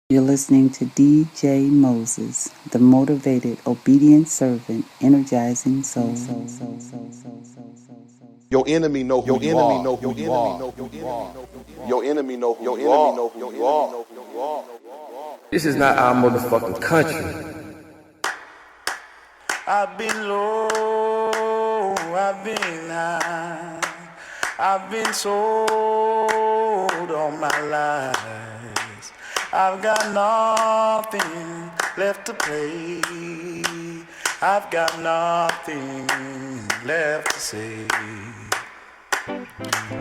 You're listening to DJ Moses, the motivated, obedient servant, energizing soul. Your enemy know who you are. Your enemy know who you are. Your enemy know who you are. This is not our motherfucking country. I've been low, I've been high, I've been sold all my life. I've got nothing left to play. I've got nothing left to say.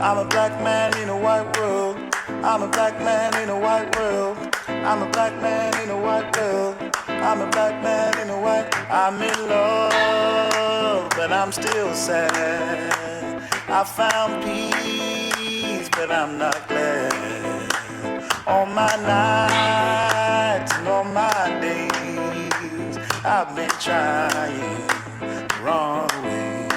I'm a black man in a white world. I'm a black man in a white world. I'm a black man in a white world. I'm a black man in a white. I'm in love, but I'm still sad. I found peace, but I'm not glad. All my nights and all my days, I've been trying the wrong way.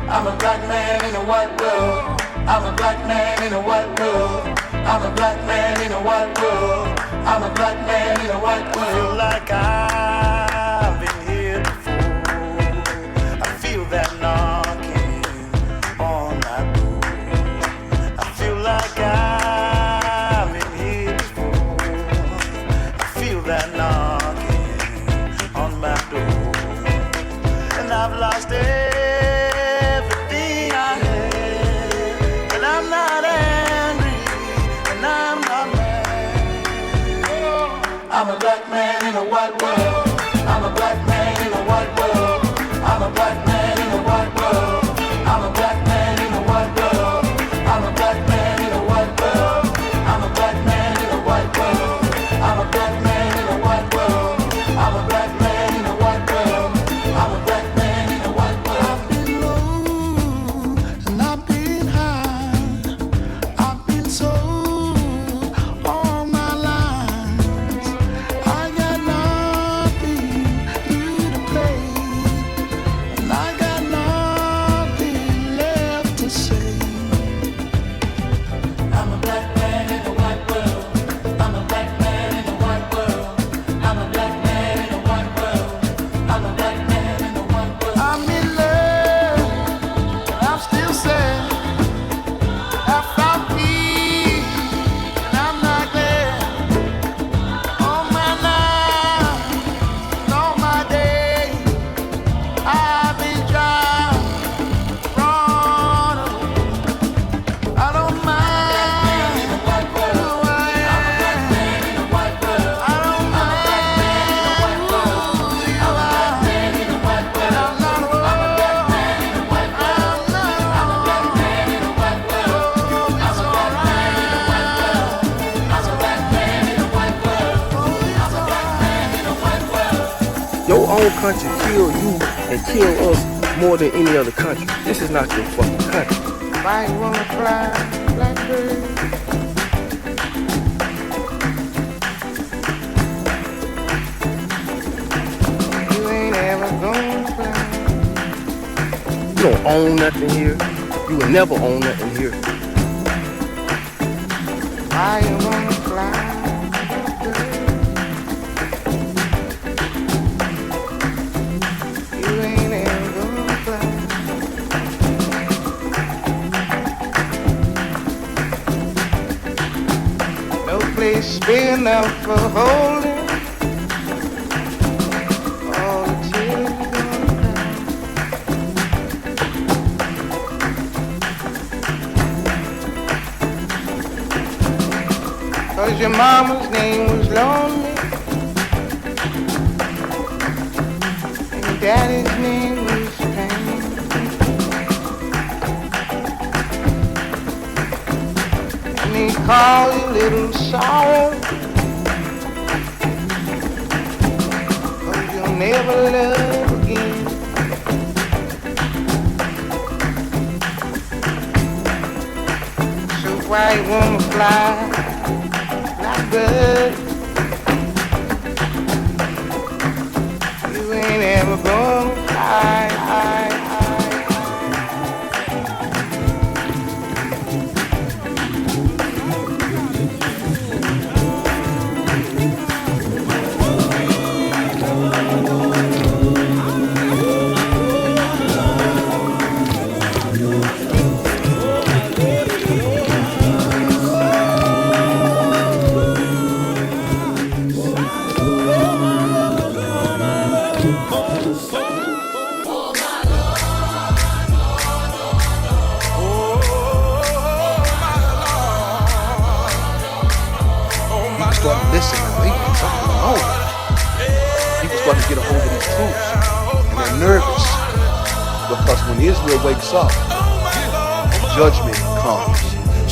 I'm a black man in a white world. I'm a black man in a white world. I'm a black man in a white world. I'm a black man in a white world. I feel like I've been here before. I feel that knocking on my door. I feel like I've been here before. I feel that knocking on my door. And I've lost it. I'm a black man in a white world. I'm a black man in a white world. I'm a black man in a white world. I'm a black man in a white world. I'm a black man in a white world. I'm a black man in a white world. I'm a black man in a white world. I'm a black man in a white world. I'm a black man in a white world. I've been low and I've been high. I've been so. Your own country kill you and kill us more than any other country. This is not your fucking country. White woman fly, blackbird. You ain't ever gonna fly. You don't own nothing here. You will never own nothing here. Why you wanna fly? You ain't ever gonna fly. No place big enough for holding all the tears you're gonna cry. 'Cause your mama's name was Lonely and your daddy's name was Pain. And they call you Little Sorrow, 'cause you'll never love again. So why you wanna fly like bird? You ain't ever gonna fly. starting to listen. Like, wait a minute, something going on. People starting to get a hold of these truths, and they're nervous because when Israel wakes up, judgment comes.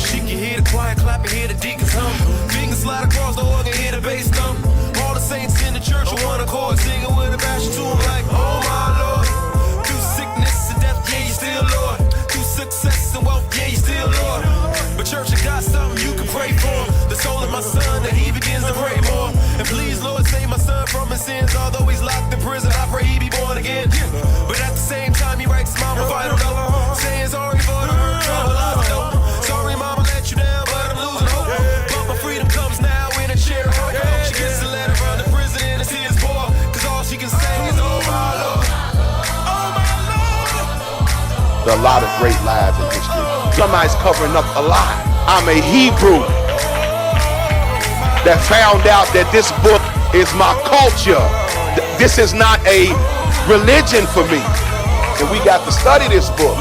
She can hear the choir clapping, hear the deacons hum. Fingers slide across the organ, hear the bass thump. All the saints in the church on one accord, singing with a passion to them like, oh my Lord. Through sickness and death, yeah, you still Lord. Through success and wealth, yeah, you still Lord. But church, I got something you can pray for. The soul of my son, that he begins to pray more. And please, Lord, save my son from his sins. Although he's locked in prison, I pray he be born again. But at the same time, he writes his mama vital note, saying sorry for the hurt, trouble, I know. Sorry, mama, let you down, but I'm losing hope. But my freedom comes now in a chair. She gets a letter from the prison and it's his boy. Cause all she can say is, oh my Lord. Oh my Lord. There are a lot of great lies in history. Somebody's covering up a lie. I'm a Hebrew that found out that this book is my culture. This is not a religion for me. And we got to study this book.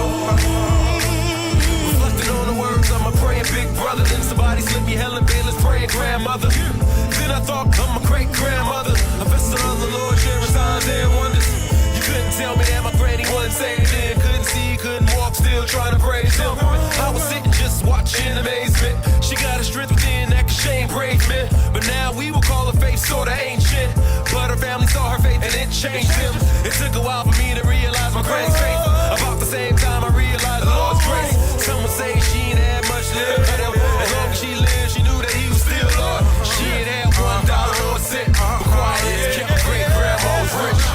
Reflecting on the words of my praying big brother. Then somebody slipped me Helen Baylor's praying grandmother. Then I thought I'm a great grandmother. A vessel of the Lord, sharing signs and wonders. You couldn't tell me that my granny wasn't saved then. Couldn't see, couldn't walk, still trying to praise him. I was sitting just watching amazement. She got a strength within that could shame brave men. But now we will call her faith sorta ancient. But her family saw her faith and it changed him. It took a while for me to realize my granny's faith. About the same time I realized the Lord's grace. Some would say she ain't had much to live. As long as she lived, she knew that he was still Lord. She ain't had $1 or a cent. But quiet kept my great grandma was rich.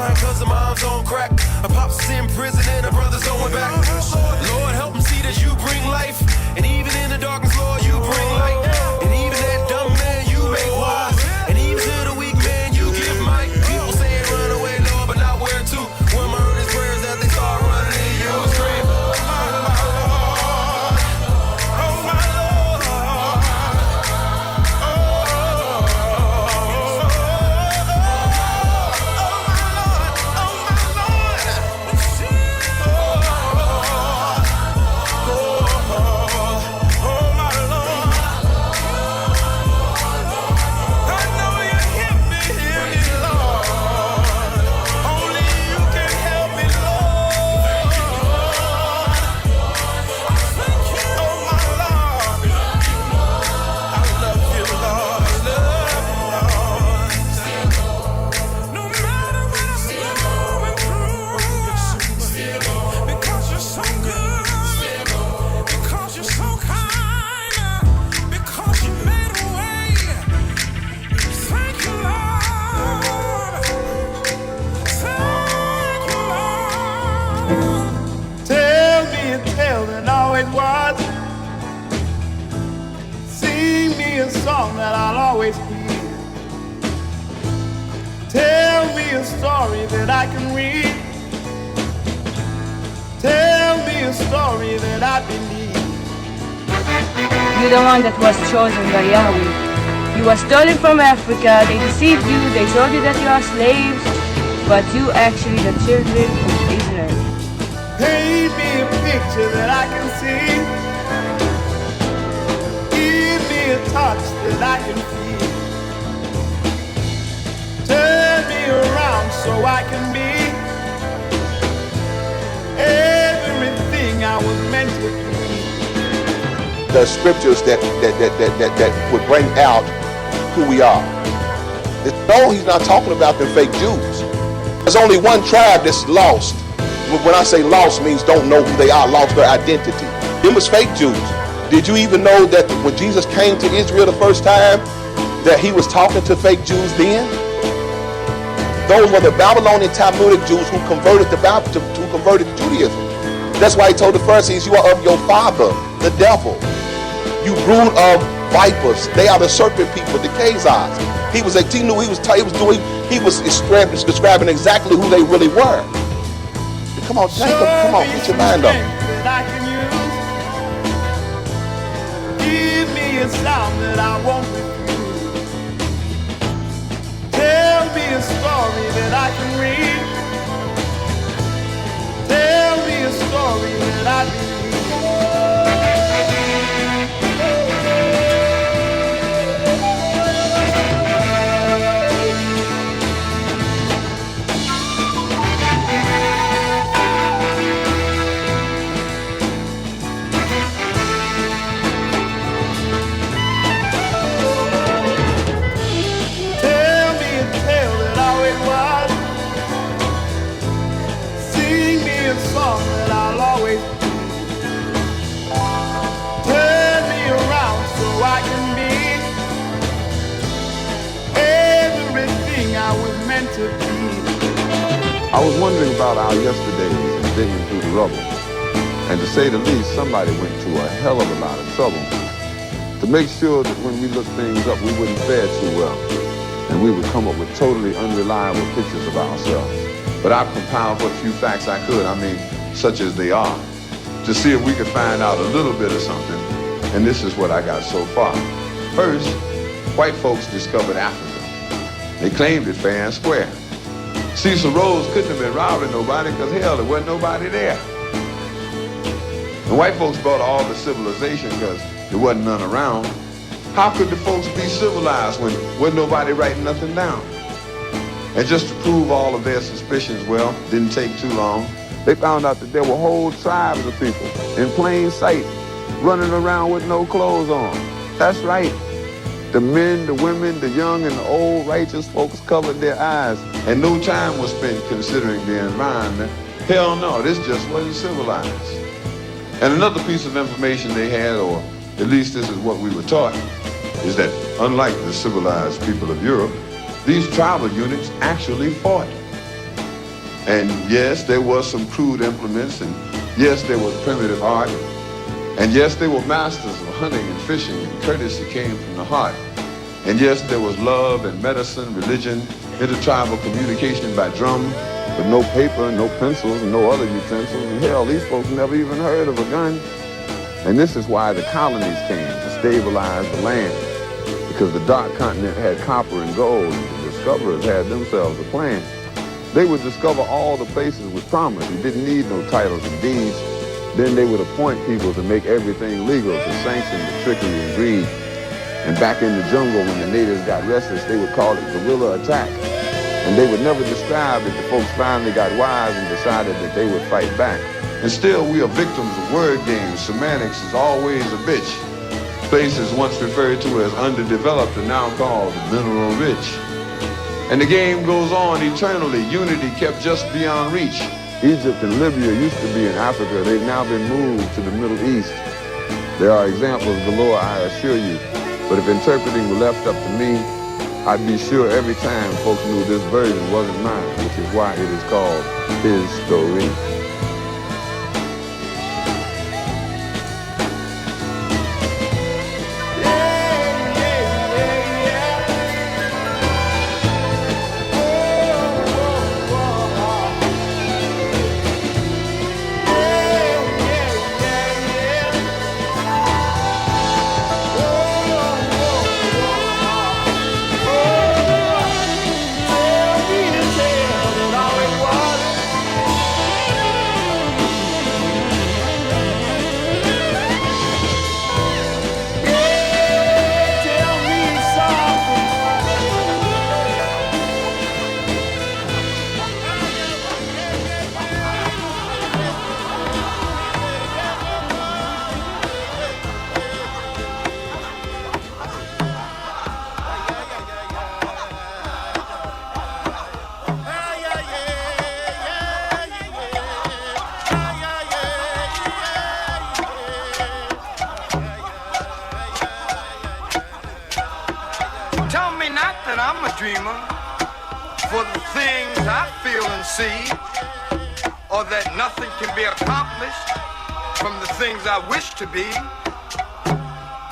Cause the mom's on crack. Her pops is in prison and her brother's going back. Lord, help them see that you bring life. And even in the darkness, Lord, you bring light. And even that dumb man, you make wise. And even to the weak man, you give might. People say run away, Lord, but not where to. When my earnest prayers that they start running in you scream. Song that I'll always hear. Tell me a story that I can read. Tell me a story that I believe. You're the one that was chosen by Yahweh. You were stolen from Africa. They deceived you. They told you that you are slaves, but you actually the children of Israel. Paint me a picture that I can see. A touch that I can feel. Turn me around so I can be everything I was meant to be. The scriptures that would bring out who we are. No, he's not talking about the fake Jews. There's only one tribe that's lost. When I say lost, means don't know who they are, lost their identity. It was fake Jews. Did you even know that when Jesus came to Israel the first time, that he was talking to fake Jews then? Those were the Babylonian Talmudic Jews who converted to Judaism. That's why he told the Pharisees, you are of your father, the devil. You brood of vipers. They are the serpent people, the Khazars. He was describing exactly who they really were. Come on, Jacob, come on, get your mind up. That I can use. Give me a sound that I won't refuse. Tell me a story that I can read. Tell me a story that I believe. Song that I'll always be. Turn me around so I can be everything I was meant to be. I was wondering about our yesterdays and digging through the rubble. And to say the least, somebody went to a hell of a lot of trouble to make sure that when we looked things up, we wouldn't fare too well. And we would come up with totally unreliable pictures of ourselves. But I've compiled what few facts I could, such as they are, to see if we could find out a little bit of something. And this is what I got so far. First, white folks discovered Africa. They claimed it fair and square. Cecil Rhodes couldn't have been robbing nobody because, hell, there wasn't nobody there. The white folks brought all the civilization because there wasn't none around. How could the folks be civilized when wasn't nobody writing nothing down? And just to prove all of their suspicions, well, didn't take too long. They found out that there were whole tribes of people in plain sight running around with no clothes on. That's right. The men, the women, the young, and the old righteous folks covered their eyes. And no time was spent considering the environment. Hell no, this just wasn't civilized. And another piece of information they had, or at least this is what we were taught, is that unlike the civilized people of Europe, these tribal units actually fought. And yes, there was some crude implements, and yes, there was primitive art, and yes, they were masters of hunting and fishing, and courtesy came from the heart. And yes, there was love and medicine, religion, intertribal communication by drum, but no paper, no pencils, and no other utensils. And hell, these folks never even heard of a gun. And this is why the colonies came, to stabilize the land. Because the dark continent had copper and gold, and the discoverers had themselves a plan. They would discover all the places with promise. You didn't need no titles and deeds. Then they would appoint people to make everything legal, to sanction the trickery and greed. And back in the jungle, when the natives got restless, they would call it guerrilla attack. And they would never describe that the folks finally got wise and decided that they would fight back. And still, we are victims of word games. Semantics is always a bitch. Places once referred to as underdeveloped are now called mineral rich. And the game goes on eternally. Unity kept just beyond reach. Egypt and Libya used to be in Africa. They've now been moved to the Middle East. There are examples galore, I assure you. But if interpreting were left up to me, I'd be sure every time folks knew this version wasn't mine, which is why it is called his story. Tell me not that I'm a dreamer, for the things I feel and see, or that nothing can be accomplished from the things I wish to be.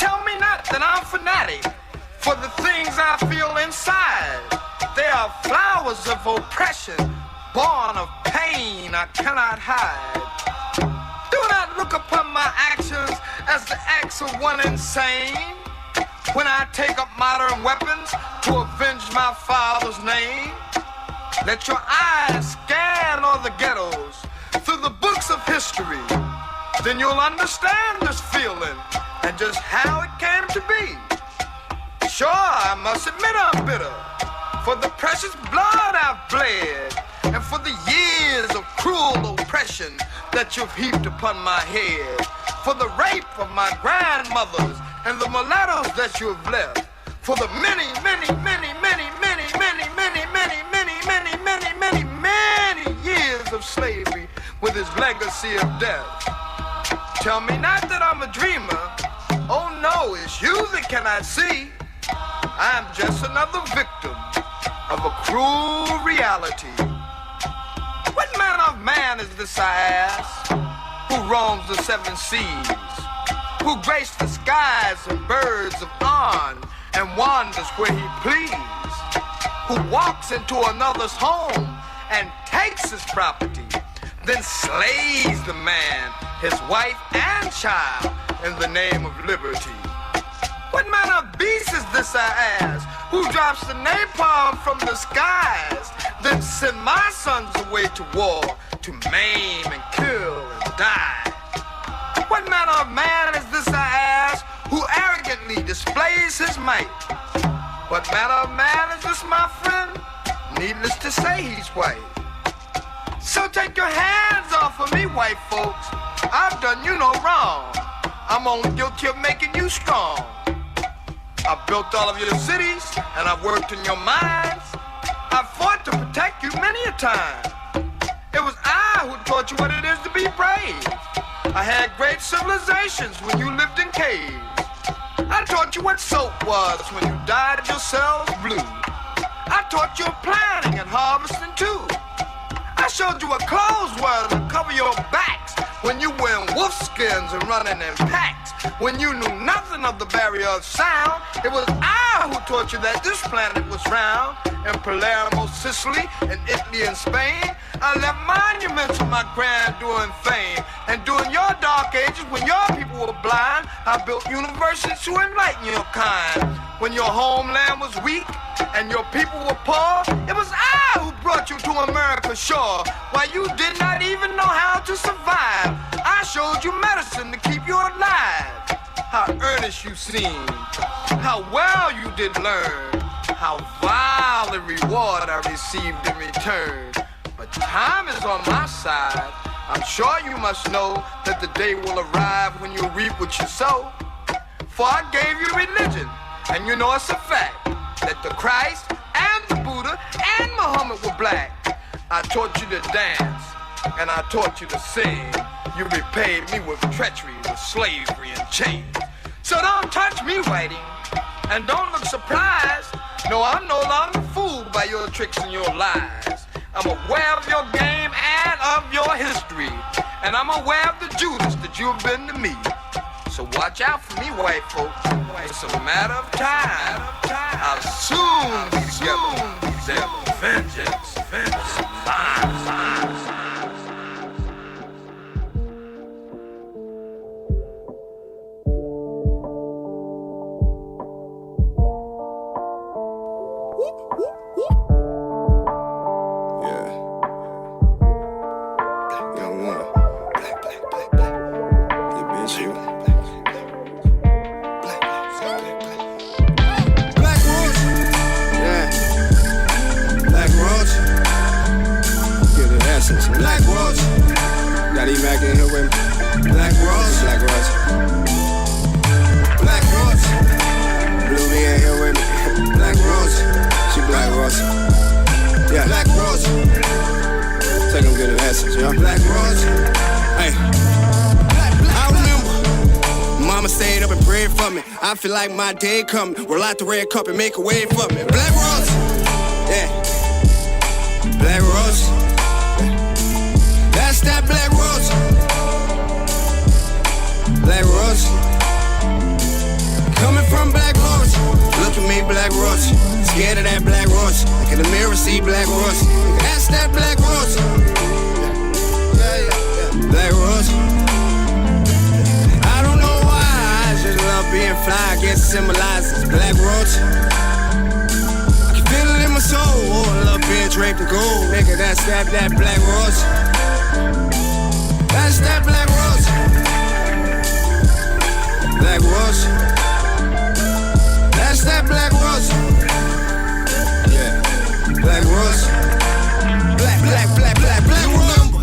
Tell me not that I'm fanatic for the things I feel inside. They are flowers of oppression, born of pain I cannot hide. Do not look upon my actions as the acts of one insane. When I take up modern weapons to avenge my father's name, let your eyes scan all the ghettos through the books of history. Then you'll understand this feeling and just how it came to be. Sure, I must admit I'm bitter for the precious blood I've bled and for the years of cruel oppression that you've heaped upon my head, for the rape of my grandmothers and the mulattoes that you have left, for the many, many, many, many, many, many, many, many, many, many, many, many, many years of slavery with its legacy of death. Tell me not that I'm a dreamer. Oh no, it's you that cannot see. I'm just another victim of a cruel reality. What manner of man is this, I ask, who roams the seven seas, who graced the skies and birds of on and wanders where he please, who walks into another's home and takes his property, then slays the man, his wife and child in the name of liberty? What manner of beast is this, I ask, who drops the napalm from the skies, then send my sons away to war to maim and kill and die? What manner of man is this, I ask, who arrogantly displays his might? What manner of man is this, my friend? Needless to say, he's white. So take your hands off of me, white folks. I've done you no wrong. I'm only guilty of making you strong. I built all of your cities, and I worked in your mines. I fought to protect you many a time. It was I who taught you what it is to be brave. I had great civilizations when you lived in caves. I taught you what soap was when you dyed yourselves blue. I taught you planting and harvesting too. I showed you what clothes were to cover your backs when you wearing wolf skins and running in packs. When you knew nothing of the barrier of sound, it was I who taught you that this planet was round. In Palermo, Sicily, and Italy and Spain, I left monuments of my grandeur and fame. And during your dark ages, when your people were blind, I built universities to enlighten your kind. When your homeland was weak and your people were poor, it was I who brought you to America's shore. While you did not even know how to survive, I showed you medicine to keep you alive. How earnest you seemed, how well you did learn, how vile the reward I received in return. But time is on my side. I'm sure you must know that the day will arrive when you reap what you sow. For I gave you religion, and you know it's a fact that the Christ and the Buddha and Muhammad were black. I taught you to dance, and I taught you to sing. You repaid me with treachery, with slavery and chains. So don't touch me, whiting, and don't look surprised. No, I'm no longer fooled by your tricks and your lies. I'm aware of your game and of your history, and I'm aware of the Judas that you've been to me. So watch out for me, white folks. It's a matter of time. I'll soon be together. Their vengeance. Fine. Black Rose, got E-Mac in here with me. Black Rose, Black Rose, Black Rose, Blue B in here with me. Black Rose, she Black Rose, yeah. Black Rose, take them good essence, yeah. Black Rose, hey. I remember, mama stayed up and prayed for me. I feel like my day coming. Roll out the red carpet, make a way for me. Black Rose, yeah. Black rose. That's that black rose. Black rose. Coming from black rose. Look at me, black rose. Scared of that black rose. Look in the mirror, see black rose. That's that black rose. Black rose. I don't know why, I just love being fly. I guess it symbolizes black rose. I can feel it in my soul. Oh, I love being draped in gold. Nigga, that's that black rose. That's that black rose. Black rose. That's that black rose. Yeah, black rose. Black. You remember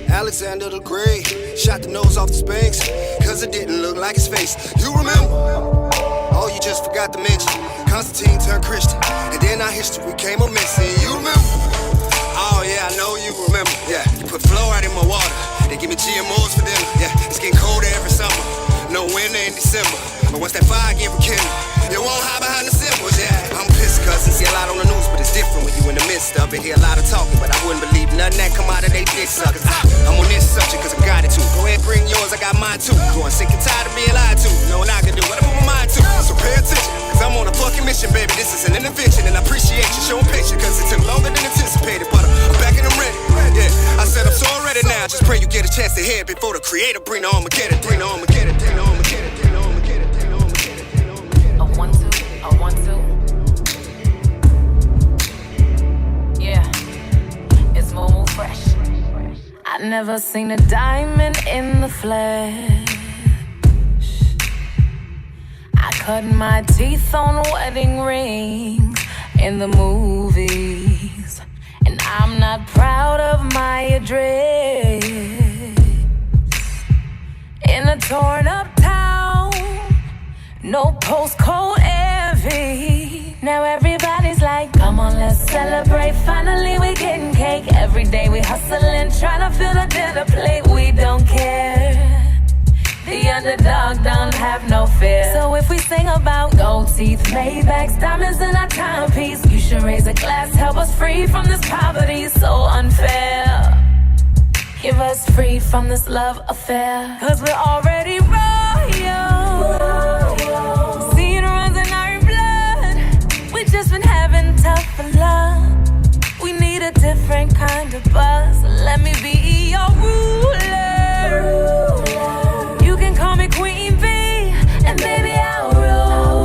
Alexander the Great shot the nose off the Sphinx, cause it didn't look like his face. You remember? Oh, you just forgot to mention Constantine turned Christian, and then our history came a missing. You remember? Oh yeah, I know you remember. Yeah, you put fluoride in my water. They give me GMOs for dinner. Yeah, it's getting colder every summer. No winter in December. But once that fire get rekindled, you won't hide behind the symbols, yeah. I'm pissed cause I see a lot on the news, but it's different when you in the midst of it. Hear a lot of talking, but I wouldn't believe nothing that come out of they dick suckers. I'm on this subject cause I got it too. Go ahead, bring yours, I got mine too. Growing sick and tired of being lied to. Knowing I can do what I put my mind to. So pay attention, cause I'm on a fucking mission, baby. This is an intervention, and I appreciate you showing patience, cause it took longer than anticipated. But I'm back and I'm ready. Yeah, I said I'm so ready now. Just pray you get a chance to hear it before the creator bring the Armageddon. Bring the Armageddon. Bring the Armageddon. I never seen a diamond in the flesh. I cut my teeth on wedding rings in the movies, and I'm not proud of my address. In a torn up town, no postcode envy. Now everybody's like, come on, let's celebrate. Finally we getting cake. Every day we hustling, trying to fill a dinner plate. We don't care. The underdog don't have no fear. So if we sing about gold teeth, Maybachs, diamonds in our timepiece, you should raise a glass, help us free from this poverty so unfair. Give us free from this love affair, cause we're already royal. Seeing runs in our blood. We just been having tough love. We need a different kind of buzz. Let me be your ruler. You can call me Queen Bee, and baby I'll rule.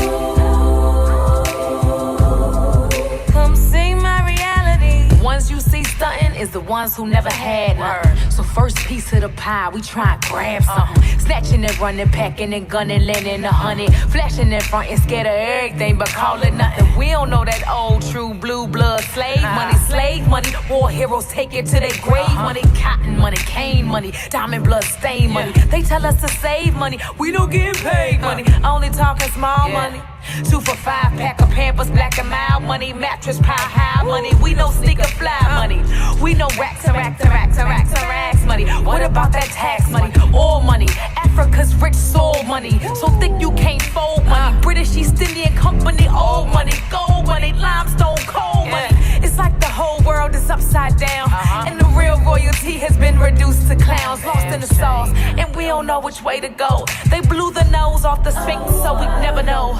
Come see my reality. Ones you see stunting is the ones who never had her. So first piece of the pie, we try and grab something. Snatching and running, packing and gunning, landing 100. Flashing in front and scared of everything, but call it nothing. We don't know that old true blue blood slave money. Slave money, war heroes take it to their grave money. Cotton money, cane money, diamond blood stain money. They tell us to save money, we don't get paid money. Only talking small money. 2 for $5, pack of Pampers, black and mild money. Mattress pile high money. We know sneaker fly money. We know racks and racks and racks and racks and racks money. What about that tax money? Oil money. Africa's rich soul money. So thick you can't fold money. British East Indian Company, old money. Gold money, limestone coal money. It's like the whole world is upside down. And the real royalty has been reduced to clowns. Lost in the sauce. And we don't know which way to go. They blew the nose off the Sphinx, so we never know.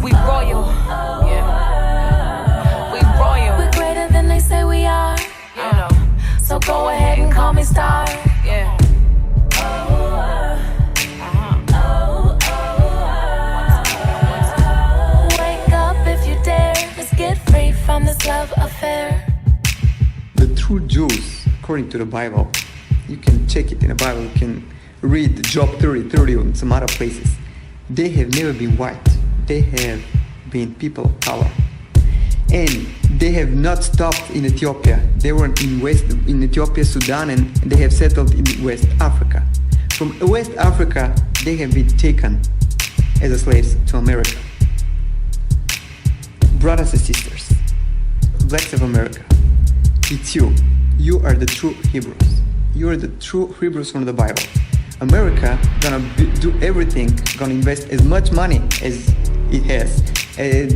We royal, yeah. We royal. We're greater than they say we are, yeah. So go ahead and call me star, yeah. Wake up if you dare. Let's get free from this love affair. The true Jews, according to the Bible, you can check it in the Bible. You can read Job 30 and some other places. They have never been white. They have been people of color, and they have not stopped in Ethiopia. They were in Ethiopia, Sudan, and they have settled in West Africa. From West Africa, they have been taken as slaves to America. Brothers and sisters, blacks of America, it's you. You are the true Hebrews. You are the true Hebrews from the Bible. America gonna do everything, gonna invest as much money as it has,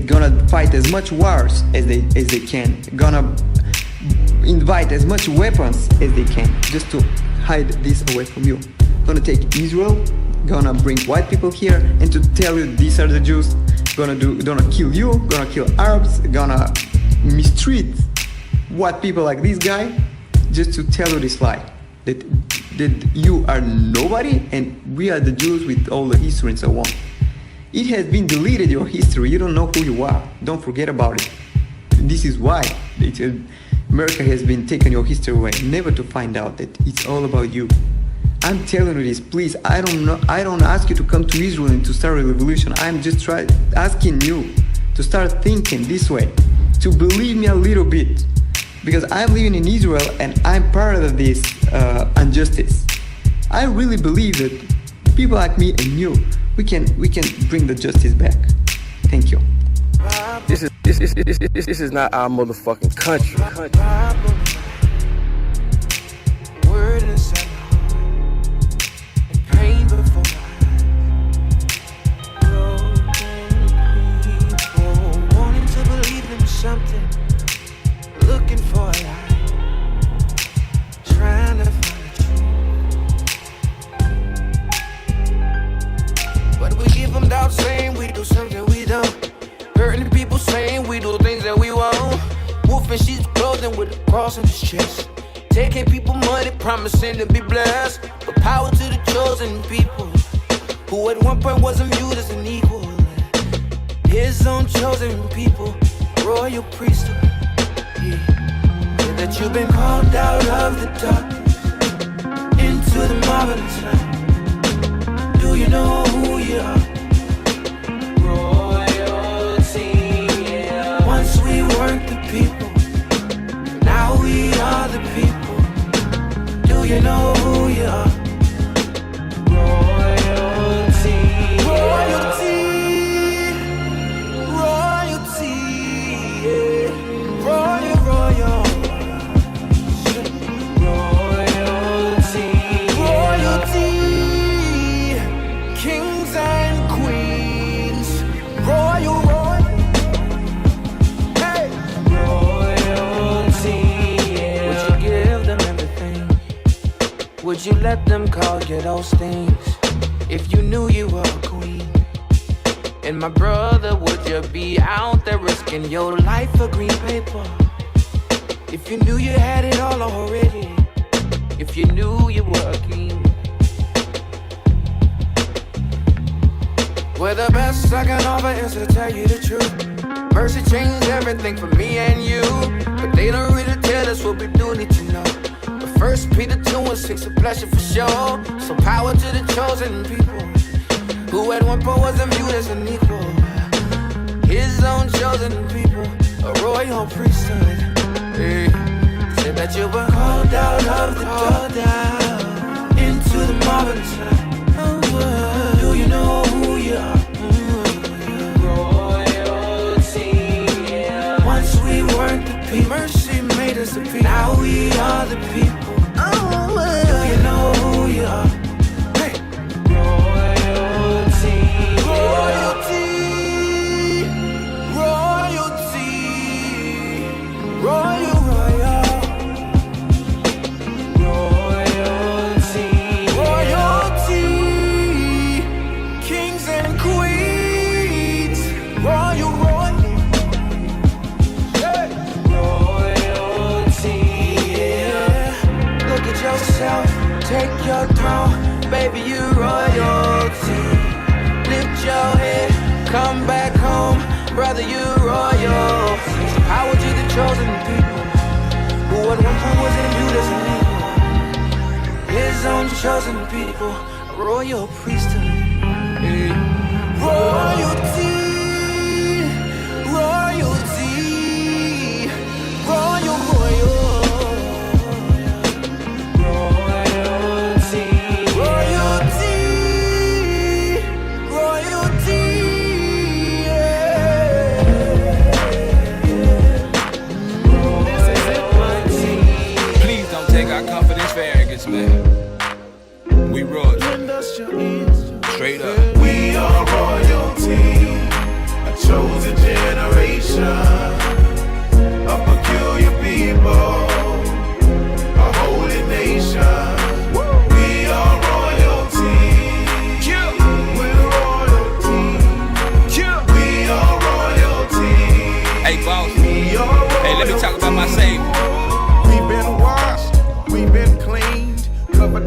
gonna fight as much wars as they can, gonna invite as much weapons as they can just to hide this away from you. Gonna take Israel, gonna bring white people here and to tell you these are the Jews, gonna kill you, gonna kill Arabs, gonna mistreat white people like this guy, just to tell you this lie that you are nobody and we are the Jews with all the history and so on. It has been deleted, your history. You don't know who you are. Don't forget about it. This is why America has been taking your history away, never to find out that it's all about you. I'm telling you this, please. I don't ask you to come to Israel and to start a revolution. I'm just asking you to start thinking this way, to believe me a little bit, because I'm living in Israel and I'm part of this injustice. I really believe that people like me and you, we can bring the justice back. Thank you. This is not our motherfucking country. Word inside my heart and pain before my eyes. Broken people wanting to believe in something, looking for a lie, trying to find the truth. But we give them doubt, saying we do something we don't. Hurting people saying we do things that we won't. Wolf in sheep's clothing with a cross on his chest. Taking people money, promising to be blessed. But power to the chosen people, who at one point wasn't viewed as an equal. His own chosen people, royal priesthood. Yeah. That you've been called out of the darkness into the marvelous light. Do you know who you are? Once we weren't the people, now we are the people. Do you know who you are? Royalty, royalty, royalty, yeah. Royal, royal, royalty, royalty, kings and queens, royal, royal. Would you let them call you those things if you knew you were a queen? And my brother, would you be out there risking your life for green paper if you knew you had it all already? If you knew you were a king? Well, the best I can offer is to tell you the truth. Mercy changed everything for me and you, but they don't really tell us what we do need to know. First Peter 2:6, a pleasure for sure. So power to the chosen people, who at one point wasn't viewed as an equal. His own chosen people, a royal priesthood. Hey. Said that you were called out of the dark into the marvelous light. Do you know who you are? Royalty, yeah. Once we weren't the people, mercy made us the people. Now we are the people. Do you know who you are? Hey. Royalty, royalty, royalty, royal, royal, royalty, royalty, kings and queens, royal, royal, hey. Royalty, yeah. Look at yourself, take your throne, baby, you royalty. Lift your head, come back home, brother, you royalty. Power to the chosen people, who at one point wasn't viewed as an equal. His own chosen people, a royal priesthood. Hey. Royalty, royalty, royal, royal. Man, we royalty. Straight up. We are royalty, a chosen generation, a peculiar people.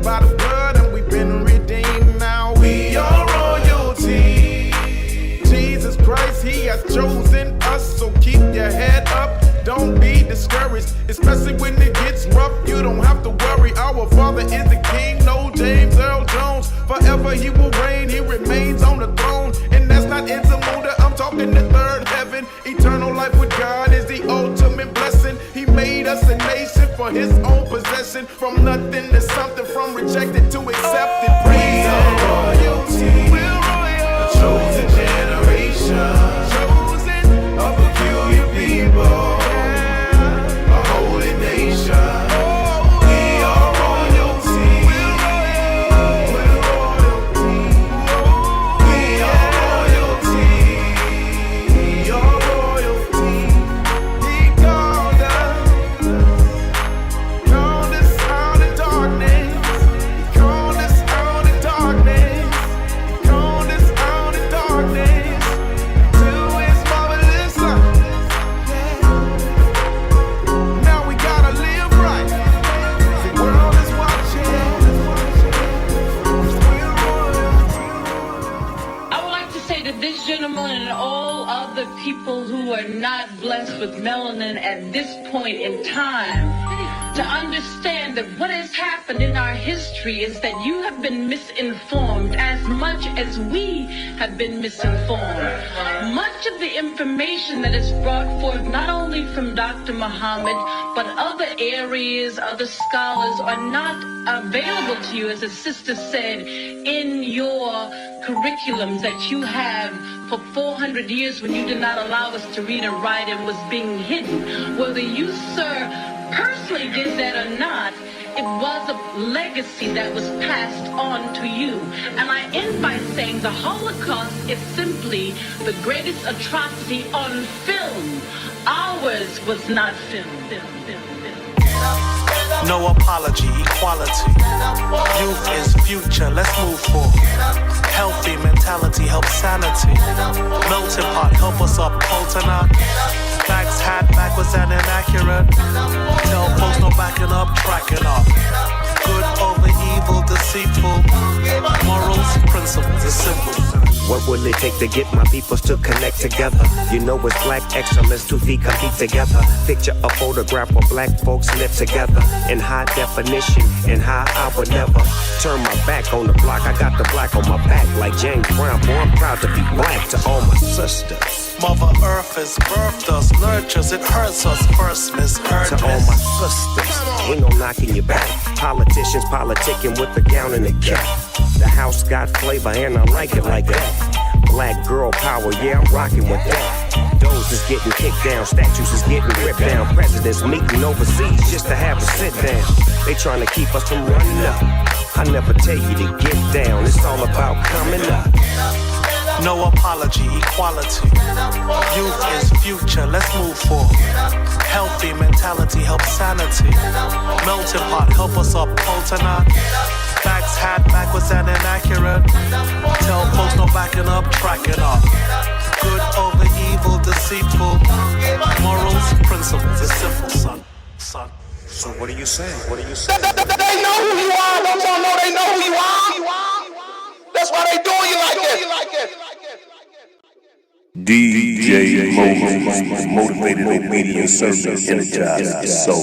by the blood and we've been redeemed. Now we are royalty. Jesus Christ, he has chosen us, so keep your head up. Don't be discouraged, especially when it gets rough. You don't have to worry. Our Father is the King, no James Earl Jones. Forever he will reign, he remains on the throne. And that's not in Zamunda, I'm talking the third heaven. Eternal life with God is the ultimate blessing. He made us a nation for his own possession. From nothing to something, from rejected to accepted. Praise royalty, we're royal, a chosen generation, chosen, a peculiar people. People who are not blessed with melanin at this point in time to understand that what has happened in our history is that you have been misinformed as much as we have been misinformed. Much of the information that is brought forth not only from Dr. Muhammad but other areas, other scholars are not available to you, as the sister said, in your curriculums that you have for 400 years when you did not allow us to read and write and was being hidden. Whether you, sir, personally did that or not, it was a legacy that was passed on to you. And I end by saying the Holocaust is simply the greatest atrocity on film. Ours was not film. No apology, equality. Youth is future, let's move forward. Healthy mentality helps sanity. Melting pot, help us up, Polternock. Facts hat backwards and inaccurate. Tell folks no backing up, tracking up. Good over evil, deceitful. Morals, principles, it's simple. What will it take to get my peoples to connect together? You know it's black excellence, 2 feet compete together. Picture a photograph where black folks live together in high definition, and how I would never turn my back on the block. I got the black on my back like James Brown. Boy, I'm proud to be black to all my sisters. Mother Earth has birthed us, nurtures, it hurts us first, misheard. To all my sisters, ain't no knocking you back. Politicians politicking with the gown and the cap. The house got flavor and I like it like that. Black girl power, yeah, I'm rocking with that. Those is getting kicked down, statues is getting ripped down. Presidents meeting overseas just to have a sit down. They trying to keep us from running up. I never tell you to get down, it's all about coming up. No apology, equality. Youth is future, let's move forward. Healthy mentality helps sanity. Melting pot, help us up, Polternock. Facts hat backwards and inaccurate. Tell folks no backing up, tracking up. Good over evil, deceitful. Morals, principles, it's simple, son. So what are you saying? What are you saying? They know who you are. Don't y'all know they know who you are? That's why they doing you like that. DJ Moses, motivated, obedient, service, energized soul.